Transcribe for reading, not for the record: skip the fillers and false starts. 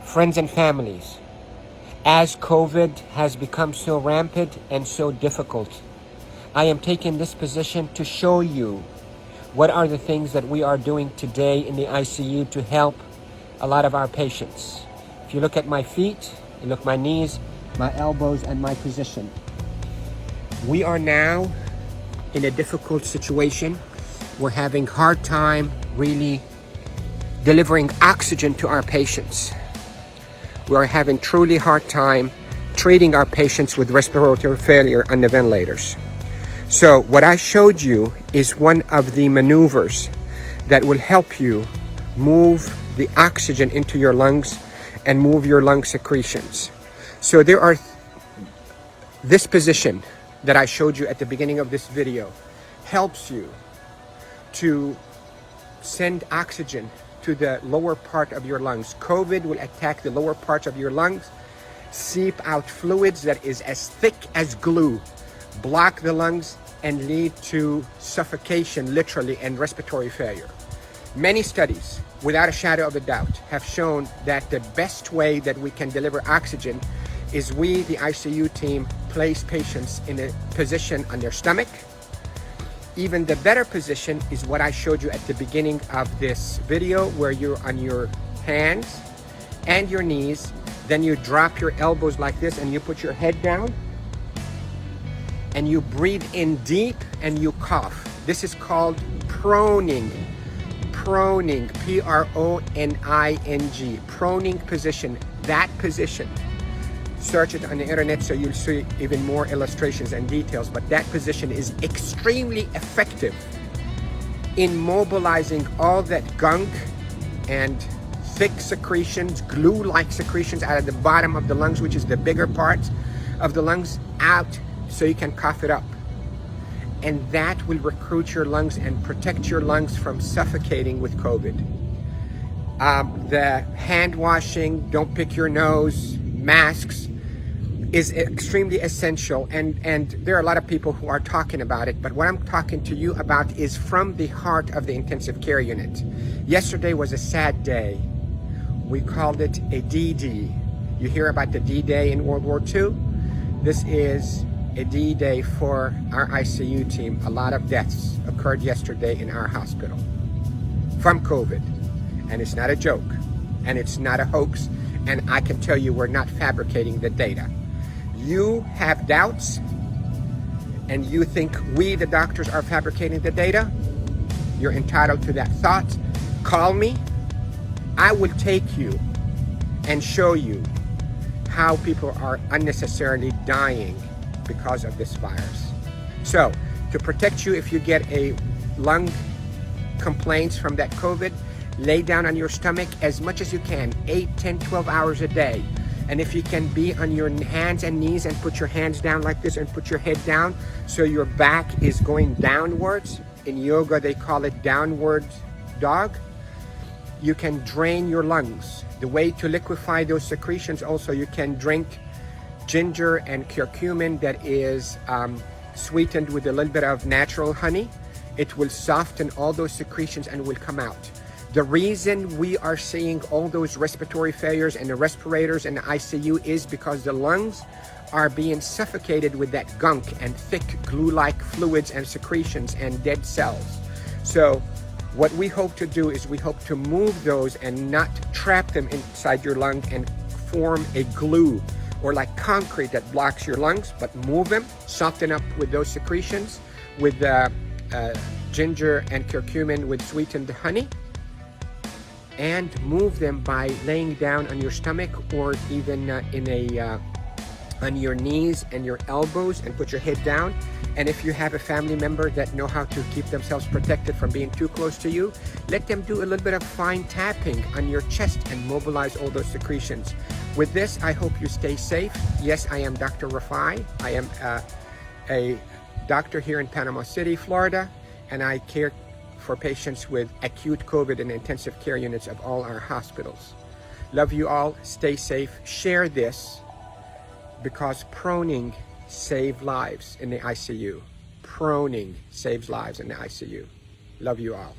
Friends and families, as COVID has become so rampant and so difficult, I am taking this position to show you what are the things that we are doing today in the ICU to help a lot of our patients. If you look at my feet, you look at my knees, my elbows, and my position. We are now in a difficult situation. We're having hard time really delivering oxygen to our patients. We are having truly hard time treating our patients with respiratory failure on the ventilators. So what I showed you is one of the maneuvers that will help you move the oxygen into your lungs and move your lung secretions. So there are this position that I showed you at the beginning of this video helps you to send oxygen to the lower part of your lungs. COVID will attack the lower parts of your lungs, seep out fluids that is as thick as glue, block the lungs, and lead to suffocation, literally, and respiratory failure. Many studies, without a shadow of a doubt, have shown that the best way that we can deliver oxygen is we, the ICU team, place patients in a position on their stomach. Even the better position is what I showed you at the beginning of this video, where you're on your hands and your knees, then you drop your elbows like this and you put your head down and you breathe in deep and you cough. This is called proning. Proning, P-R-O-N-I-N-G, proning position. That position, search it on the internet so you'll see even more illustrations and details, but that position is extremely effective in mobilizing all that gunk and thick secretions, glue-like secretions out of the bottom of the lungs, which is the bigger part of the lungs, out so you can cough it up. And that will recruit your lungs and protect your lungs from suffocating with COVID. The hand washing, don't pick your nose, masks, is extremely essential, and there are a lot of people who are talking about it, but what I'm talking to you about is from the heart of the intensive care unit. Yesterday was a sad day. We called it a D-Day. You hear about the D-Day in World War II? This is a D-Day for our ICU team. A lot of deaths occurred yesterday in our hospital from COVID, and it's not a joke, and it's not a hoax, and I can tell you we're not fabricating the data. You have doubts and you think we, the doctors, are fabricating the data. You're entitled to that thought. Call me. I will take you and show you how people are unnecessarily dying because of this virus. So to protect you, if you get a lung complaints from that COVID, lay down on your stomach as much as you can, 8, 10, 12 hours a day. And if you can be on your hands and knees and put your hands down like this and put your head down so your back is going downwards. In yoga, they call it downward dog. You can drain your lungs. The way to liquefy those secretions, also, you can drink ginger and curcumin that is sweetened with a little bit of natural honey. It will soften all those secretions and will come out. The reason we are seeing all those respiratory failures and the respirators and the ICU is because the lungs are being suffocated with that gunk and thick glue-like fluids and secretions and dead cells. So what we hope to do is we hope to move those and not trap them inside your lung and form a glue or like concrete that blocks your lungs, but move them, soften up with those secretions with ginger and curcumin with sweetened honey, and move them by laying down on your stomach or even on your knees and your elbows and put your head down. And if you have a family member that know how to keep themselves protected from being too close to you, let them do a little bit of fine tapping on your chest and mobilize all those secretions. With this, I hope you stay safe. Yes, I am Dr. Rafai. I am a doctor here in Panama City, Florida, and I care for patients with acute COVID in intensive care units of all our hospitals. Love you all. Stay safe. Share this because proning saves lives in the ICU. Proning saves lives in the ICU. Love you all.